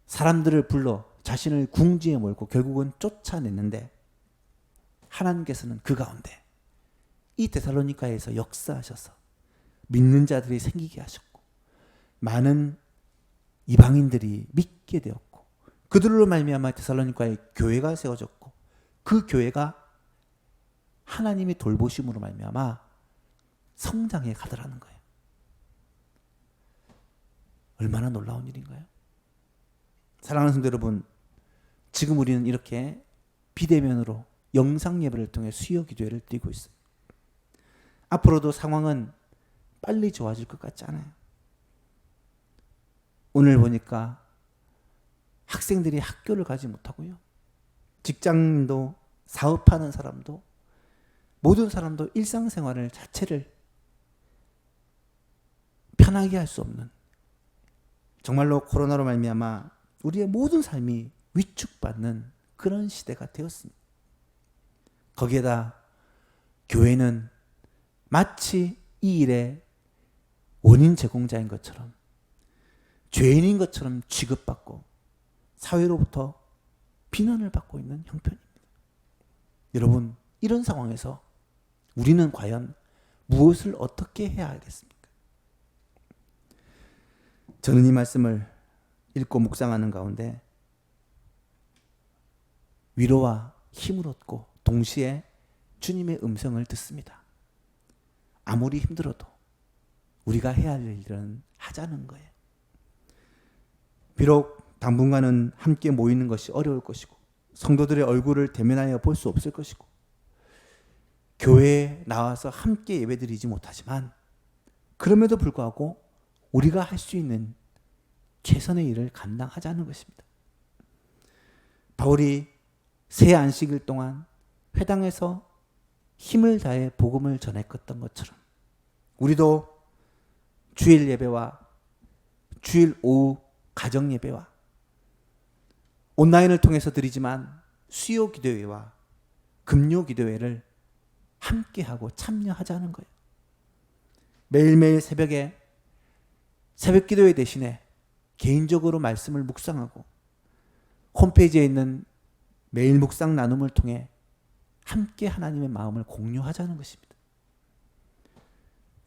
사람들을 불러 자신을 궁지에 몰고 결국은 쫓아냈는데, 하나님께서는 그 가운데 이 데살로니가에서 역사하셔서 믿는 자들이 생기게 하셨고 많은 이방인들이 믿게 되었고 그들로 말미암아 데살로니가의 교회가 세워졌고 그 교회가 하나님의 돌보심으로 말미암아 성장해 가더라는 거예요. 얼마나 놀라운 일인가요? 사랑하는 성도 여러분, 지금 우리는 이렇게 비대면으로 영상 예배를 통해 수요 기도회를 드리고 있어요. 앞으로도 상황은 빨리 좋아질 것 같지 않아요. 오늘 보니까 학생들이 학교를 가지 못하고요, 직장인도 사업하는 사람도 모든 사람도 일상생활을 자체를 편하게 할 수 없는, 정말로 코로나로 말미암아 우리의 모든 삶이 위축받는 그런 시대가 되었습니다. 거기에다 교회는 마치 이 일의 원인 제공자인 것처럼, 죄인인 것처럼 취급받고 사회로부터 비난을 받고 있는 형편입니다. 여러분, 이런 상황에서 우리는 과연 무엇을 어떻게 해야 하겠습니까? 저는 이 말씀을 읽고 묵상하는 가운데 위로와 힘을 얻고 동시에 주님의 음성을 듣습니다. 아무리 힘들어도 우리가 해야 할 일은 하자는 거예요. 비록 당분간은 함께 모이는 것이 어려울 것이고 성도들의 얼굴을 대면하여 볼 수 없을 것이고 교회에 나와서 함께 예배드리지 못하지만 그럼에도 불구하고 우리가 할 수 있는 최선의 일을 감당하자는 것입니다. 바울이 새 안식일 동안 회당에서 힘을 다해 복음을 전했던 것처럼 우리도 주일 예배와 주일 오후 가정 예배와 온라인을 통해서 드리지만 수요 기도회와 금요 기도회를 함께하고 참여하자는 거예요. 매일매일 새벽에 새벽 기도회 대신에 개인적으로 말씀을 묵상하고 홈페이지에 있는 매일 묵상 나눔을 통해 함께 하나님의 마음을 공유하자는 것입니다.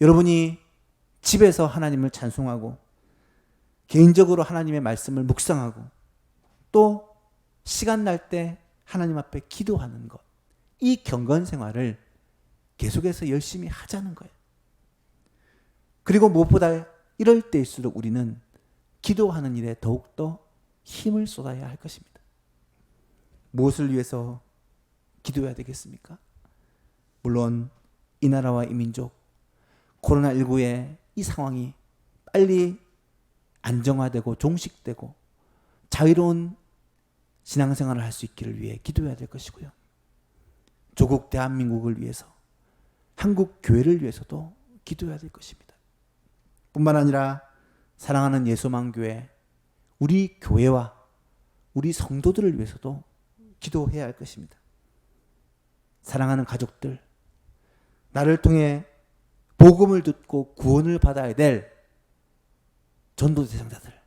여러분이 집에서 하나님을 찬송하고 개인적으로 하나님의 말씀을 묵상하고 또 시간 날 때 하나님 앞에 기도하는 것, 이 경건 생활을 계속해서 열심히 하자는 거예요. 그리고 무엇보다 이럴 때일수록 우리는 기도하는 일에 더욱더 힘을 쏟아야 할 것입니다. 무엇을 위해서 기도해야 되겠습니까? 물론 이 나라와 이 민족, 코로나19의 이 상황이 빨리 안정화되고 종식되고 자유로운 신앙생활을 할 수 있기를 위해 기도해야 될 것이고요. 조국 대한민국을 위해서, 한국 교회를 위해서도 기도해야 될 것입니다. 뿐만 아니라 사랑하는 예수만교회, 우리 교회와 우리 성도들을 위해서도 기도해야 할 것입니다. 사랑하는 가족들, 나를 통해 복음을 듣고 구원을 받아야 될 전도 대상자들,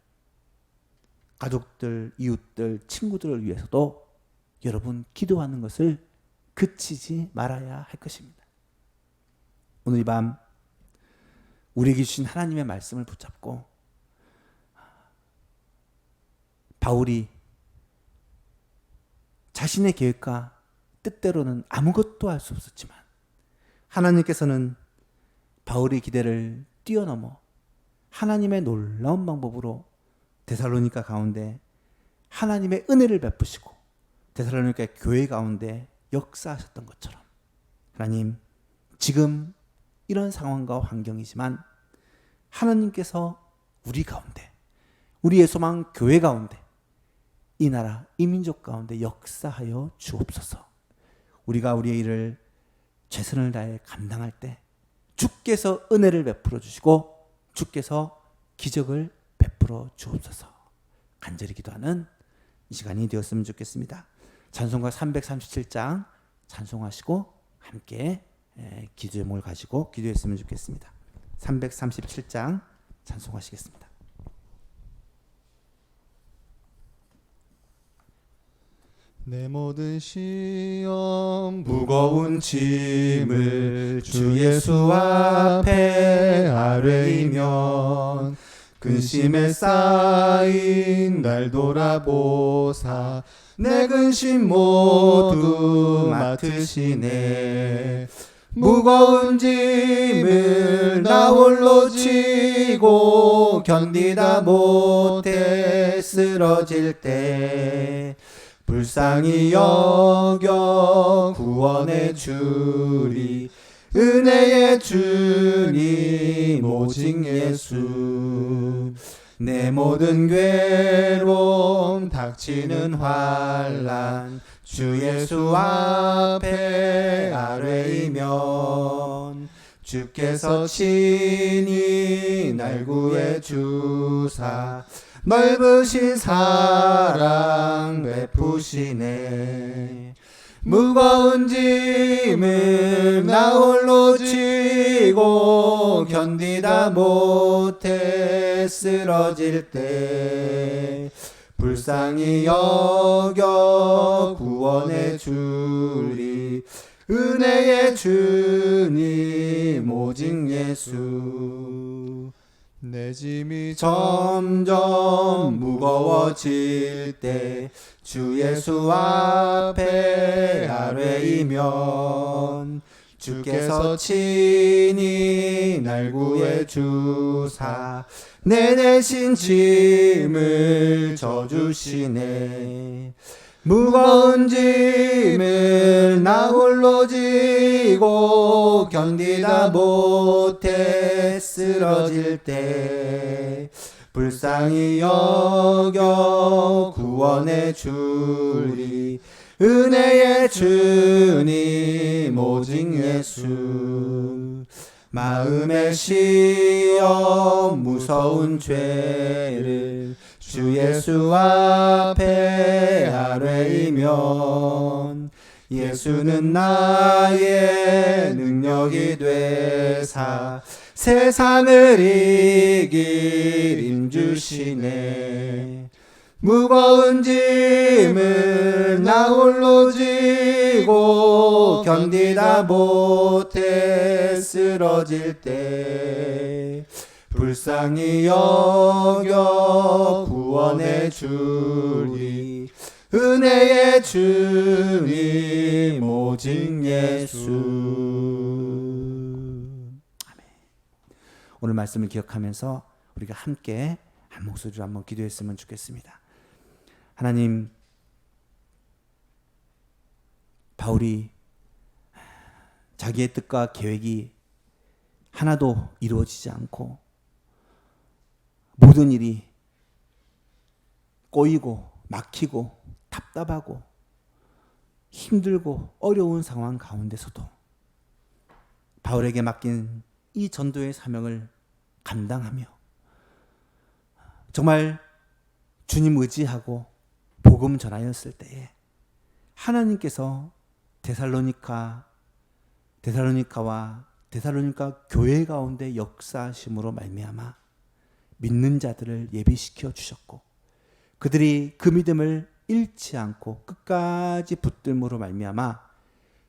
가족들, 이웃들, 친구들을 위해서도 여러분 기도하는 것을 그치지 말아야 할 것입니다. 오늘 이 밤 우리에게 주신 하나님의 말씀을 붙잡고 바울이 자신의 계획과 뜻대로는 아무것도 할 수 없었지만 하나님께서는 바울의 기대를 뛰어넘어 하나님의 놀라운 방법으로 데살로니가 가운데 하나님의 은혜를 베푸시고 데살로니가 교회 가운데 역사하셨던 것처럼 하나님, 지금 이런 상황과 환경이지만 하나님께서 우리 가운데, 우리의 소망 교회 가운데, 이 나라, 이 민족 가운데 역사하여 주옵소서. 우리가 우리의 일을 최선을 다해 감당할 때 주께서 은혜를 베풀어 주시고 주께서 기적을 베풀어 주옵소서. 간절히 기도하는 이 시간이 되었으면 좋겠습니다. 찬송가 337장 찬송하시고 함께 기도 제목을 가지고 기도했으면 좋겠습니다. 337장 찬송하시겠습니다. 내 모든 시험 무거운 짐을 주 예수 앞에 아뢰이면 근심에 쌓인 날 돌아보사 내 근심 모두 맡으시네. 무거운 짐을 나 홀로 지고 견디다 못해 쓰러질 때 불쌍히 여겨 구원해 주리. 은혜의 주님 오직 예수. 내 모든 괴로움 닥치는 환난 주 예수 앞에 아뢰이면 주께서 친히 날 구해 주사 넓으신 사랑 베푸시네. 무거운 짐을 나 홀로 지고 견디다 못해 쓰러질 때 불쌍히 여겨 구원해 주리 은혜의 주님 오직 예수. 내 짐이 점점 무거워질 때 주 예수 앞에 아뢰이면 주께서 친히 날 구해 주사 내 대신 짐을 져주시네. 무거운 짐을 나 홀로 지고 견디다 못해 쓰러질 때 불쌍히 여겨 구원해 주리 은혜의 주님 오직 예수. 마음의 시험 무서운 죄를 주 예수 앞에 아뢰이면 예수는 나의 능력이 되사 세상을 이길 힘 주시네. 무거운 짐을 나 홀로 지고 견디다 못해 쓰러질 때 불쌍히 여겨 구원해 주리 은혜의 주님 오직 예수. 아멘. 오늘 말씀을 기억하면서 우리가 함께 한 목소리로 한번 기도했으면 좋겠습니다. 하나님, 바울이 자기의 뜻과 계획이 하나도 이루어지지 않고 모든 일이 꼬이고 막히고 답답하고 힘들고 어려운 상황 가운데서도 바울에게 맡긴 이 전도의 사명을 감당하며 정말 주님 의지하고 복음 전하였을 때에 하나님께서 데살로니카와 데살로니카 교회 가운데 역사하심으로 말미암아 믿는 자들을 예비시켜 주셨고 그들이 그 믿음을 잃지 않고 끝까지 붙들므로 말미암아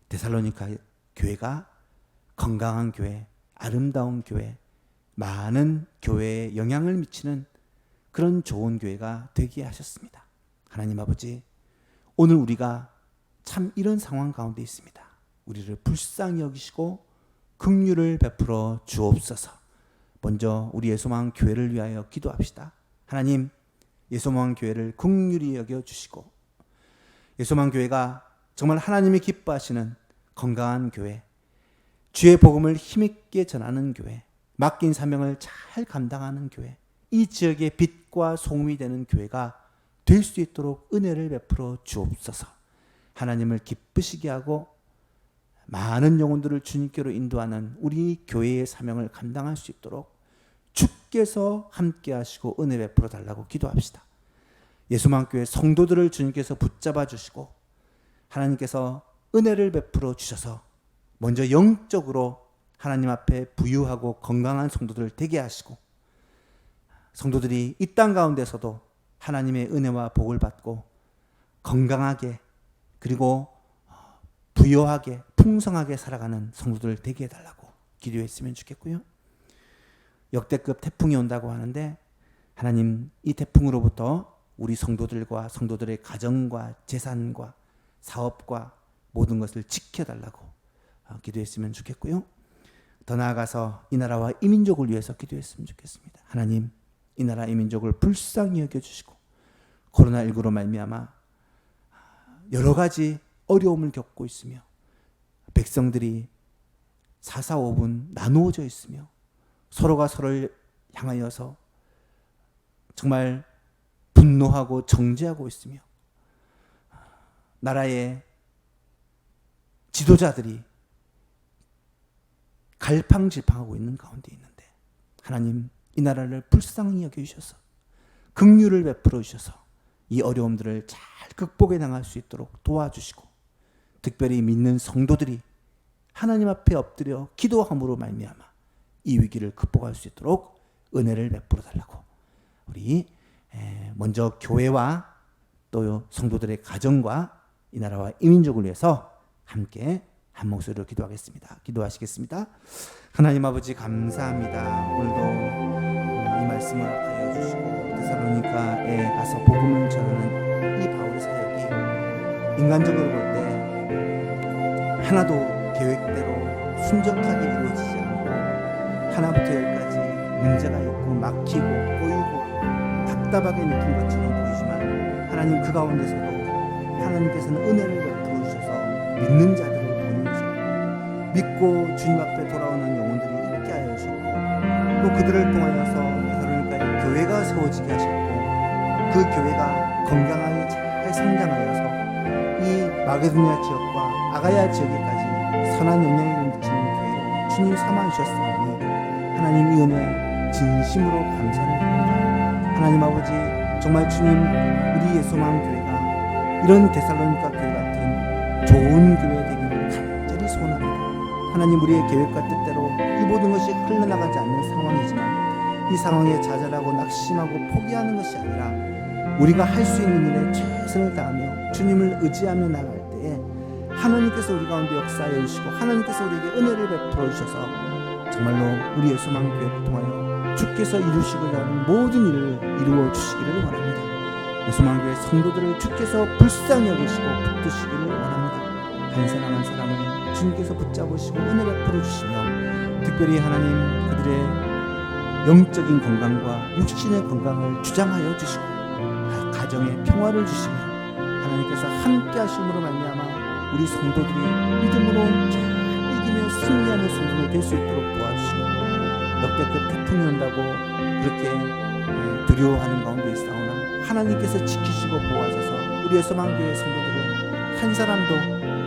데살로니카 교회가 건강한 교회, 아름다운 교회, 많은 교회에 영향을 미치는 그런 좋은 교회가 되게 하셨습니다. 하나님 아버지, 오늘 우리가 참 이런 상황 가운데 있습니다. 우리를 불쌍히 여기시고 긍휼을 베풀어 주옵소서. 먼저 우리 예소망 교회를 위하여 기도합시다. 하나님, 예소망 교회를 긍휼히 여겨 주시고 예소망 교회가 정말 하나님이 기뻐하시는 건강한 교회, 주의 복음을 힘있게 전하는 교회, 맡긴 사명을 잘 감당하는 교회, 이 지역의 빛과 소금이 되는 교회가 될 수 있도록 은혜를 베풀어 주옵소서. 하나님을 기쁘시게 하고 많은 영혼들을 주님께로 인도하는 우리 교회의 사명을 감당할 수 있도록 주께서 함께 하시고 은혜 베풀어 달라고 기도합시다. 예수만교회 성도들을 주님께서 붙잡아 주시고 하나님께서 은혜를 베풀어 주셔서 먼저 영적으로 하나님 앞에 부유하고 건강한 성도들을 되게 하시고 성도들이 이 땅 가운데서도 하나님의 은혜와 복을 받고 건강하게 그리고 부유하게 풍성하게 살아가는 성도들 되게 해달라고 기도했으면 좋겠고요. 역대급 태풍이 온다고 하는데 하나님, 이 태풍으로부터 우리 성도들과 성도들의 가정과 재산과 사업과 모든 것을 지켜달라고 기도했으면 좋겠고요. 더 나아가서 이 나라와 이 민족을 위해서 기도했으면 좋겠습니다. 하나님, 이 나라 이 민족을 불쌍히 여겨주시고 코로나19로 말미암아 여러 가지 어려움을 겪고 있으며 백성들이 4,4,5분 나누어져 있으며 서로가 서로를 향하여서 정말 분노하고 정죄하고 있으며 나라의 지도자들이 갈팡질팡하고 있는 가운데 있는데 하나님, 이 나라를 불쌍히 여겨주셔서 긍휼을 베풀어 주셔서 이 어려움들을 잘 극복해 나갈 수 있도록 도와주시고 특별히 믿는 성도들이 하나님 앞에 엎드려 기도함으로 말미암아 이 위기를 극복할 수 있도록 은혜를 베풀어 달라고 우리 먼저 교회와 또 성도들의 가정과 이 나라와 이 민족을 위해서 함께 한 목소리로 기도하겠습니다. 기도하시겠습니다. 하나님 아버지 감사합니다. 오늘도 이 말씀을 하여 주시고 데살로니가에 가서 복음을 전하는 이 바울의 사역이 인간적으로 볼 때 하나도 계획대로 순적하게 이루어지지 않고 하나부터 열까지 문제가 있고 막히고 꼬이고 답답하게 느낀 것처럼 보이지만 하나님 그 가운데서도 하나님께서는 은혜를 베풀어 주셔서 믿는 자들을 보내주셨고 믿고 주님 앞에 돌아오는 영혼들이 있게 하여 주셨고 또 그들을 통하여서 데살로니가에 교회가 세워지게 하셨고 그 교회가 건강하게 잘 성장하여서 이 마게도냐 지역과 아가야 지역에까지 선한 영향을 미치는 교회로 주님 삼아 주셨사오니 하나님 이 은혜 진심으로 감사를 드립니다. 하나님 아버지 정말 주님 우리 예수만 교회가 이런 데살로니가 교회 같은 좋은 교회 되기를 간절히 소원합니다. 하나님 우리의 계획과 뜻대로 이 모든 것이 흘러나가지 않는 상황이지만 이 상황에 좌절하고 낙심하고 포기하는 것이 아니라 우리가 할 수 있는 일에 최선을 다하며 주님을 의지하며 나갈 때에 하나님께서 우리 가운데 역사하여 주시고 하나님께서 우리에게 은혜를 베풀어 주셔서 정말로 우리 예수만 교회를 통하여 주께서 이루시고자 하는 모든 일을 이루어 주시기를 원합니다. 예수만 교회 성도들을 주께서 불쌍히 여기시고 붙드시기를 원합니다. 한 사람 한 사람을 주님께서 붙잡으시고 은혜 베풀어 주시며 특별히 하나님 그들의 영적인 건강과 육신의 건강을 주장하여 주시고 가정의 평화를 주시며 하나님께서 함께 하심으로 말미암아 우리 성도들이 믿음으로 잘 이기며 승리하는 성도들 될 수 있도록 도와주시고 역대급 태풍이 온다고 그렇게 두려워하는 가운데 있사오나 하나님께서 지키시고 보호하셔서 우리 예수만교회 성도들을 한 사람도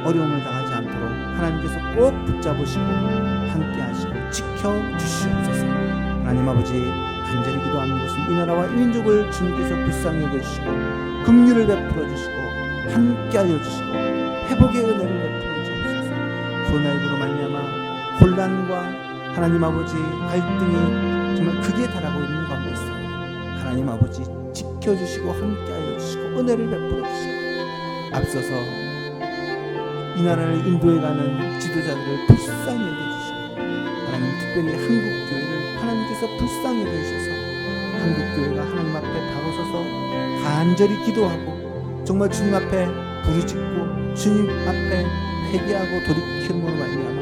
어려움을 당하지 않도록 하나님께서 꼭 붙잡으시고 함께 하시고 지켜주시옵소서. 하나님 아버지 간절히 기도하는 것은 이 나라와 이 민족을 주님께서 불쌍히 여겨주시고 긍휼을 베풀어 주시고 함께 하여 주시고 회복의 은혜를 베풀어 주옵소서. 코로나19로 말미암아 혼란과 하나님 아버지 갈등이 정말 극에 달하고 있는 가운데 있어 하나님 아버지 지켜주시고 함께 하여 주시고 은혜를 베풀어 주시고 앞서서 이 나라를 인도해가는 지도자들을 불쌍히 여겨주시고 하나님 특별히 한국 교회를 하나님께서 불쌍히 여겨주셔서 한국 교회가 하나님 앞에 바로 서서 간절히 기도하고 정말 주님 앞에 부르짖고 주님 앞에 회개하고 돌이킴으로 말미암아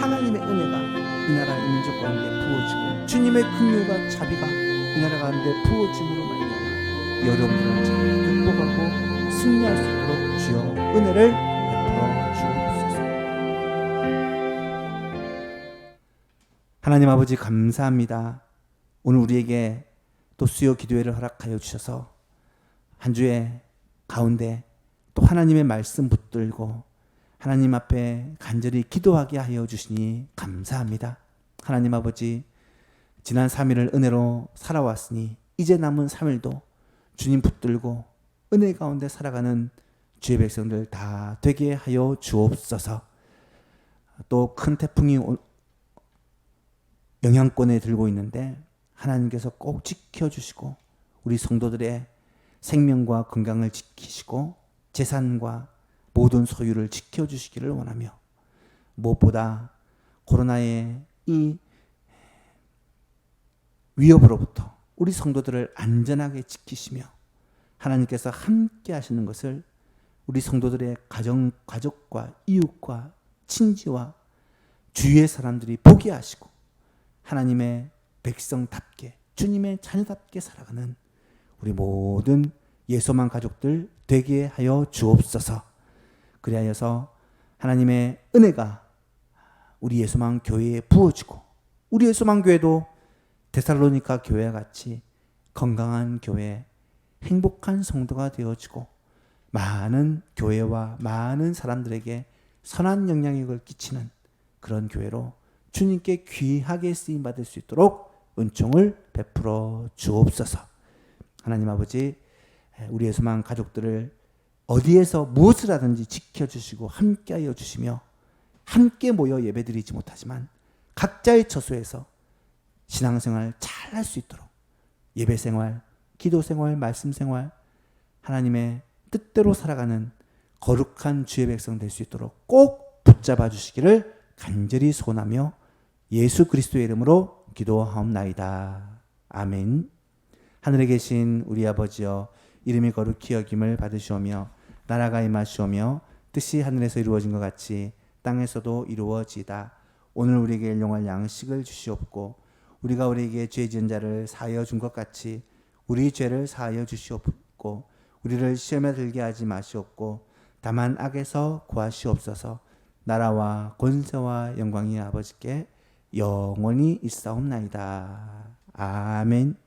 하나님의 은혜가 이 나라 이 민족 가운데 부어지고 주님의 긍휼과 자비가 이 나라 가운데 부어짐으로 말미암아 여러분들을 잘 극복하고 승리할 수 있도록 주여 은혜를 베풀어 주옵소서. 하나님 아버지 감사합니다. 오늘 우리에게 또 수요 기도회를 허락하여 주셔서 한 주의 가운데 또 하나님의 말씀 붙들고 하나님 앞에 간절히 기도하게 하여 주시니 감사합니다. 하나님 아버지 지난 3일을 은혜로 살아왔으니 이제 남은 3일도 주님 붙들고 은혜 가운데 살아가는 주의 백성들 다 되게 하여 주옵소서. 또 큰 태풍이 영향권에 들고 있는데 하나님께서 꼭 지켜주시고 우리 성도들의 생명과 건강을 지키시고 재산과 모든 소유를 지켜주시기를 원하며 무엇보다 코로나의 이 위협으로부터 우리 성도들을 안전하게 지키시며 하나님께서 함께 하시는 것을 우리 성도들의 가족과 이웃과 친지와 주위의 사람들이 보게 하시고 하나님의 백성답게 주님의 자녀답게 살아가는 우리 모든 예소만 가족들 되게 하여 주옵소서. 그리하여서 하나님의 은혜가 우리 예수만 교회에 부어지고 우리 예수만 교회도 데살로니가 교회와 같이 건강한 교회, 행복한 성도가 되어지고 많은 교회와 많은 사람들에게 선한 영향력을 끼치는 그런 교회로 주님께 귀하게 쓰임받을 수 있도록 은총을 베풀어 주옵소서. 하나님 아버지 우리 예수만 가족들을 어디에서 무엇을 하든지 지켜주시고 함께하여 주시며 함께 모여 예배드리지 못하지만 각자의 처소에서 신앙생활 잘 할 수 있도록 예배생활, 기도생활, 말씀생활 하나님의 뜻대로 살아가는 거룩한 주의 백성 될 수 있도록 꼭 붙잡아 주시기를 간절히 소원하며 예수 그리스도의 이름으로 기도하옵나이다. 아멘. 하늘에 계신 우리 아버지여, 이름이 거룩히 여김을 받으시오며 나라가 임하시오며 뜻이 하늘에서 이루어진 것 같이 땅에서도 이루어지이다. 오늘 우리에게 일용할 양식을 주시옵고 우리가 우리에게 죄 지은 자를 사하여 준 것 같이 우리 죄를 사하여 주시옵고 우리를 시험에 들게 하지 마시옵고 다만 악에서 구하시옵소서. 나라와 권세와 영광이 아버지께 영원히 있사옵나이다. 아멘.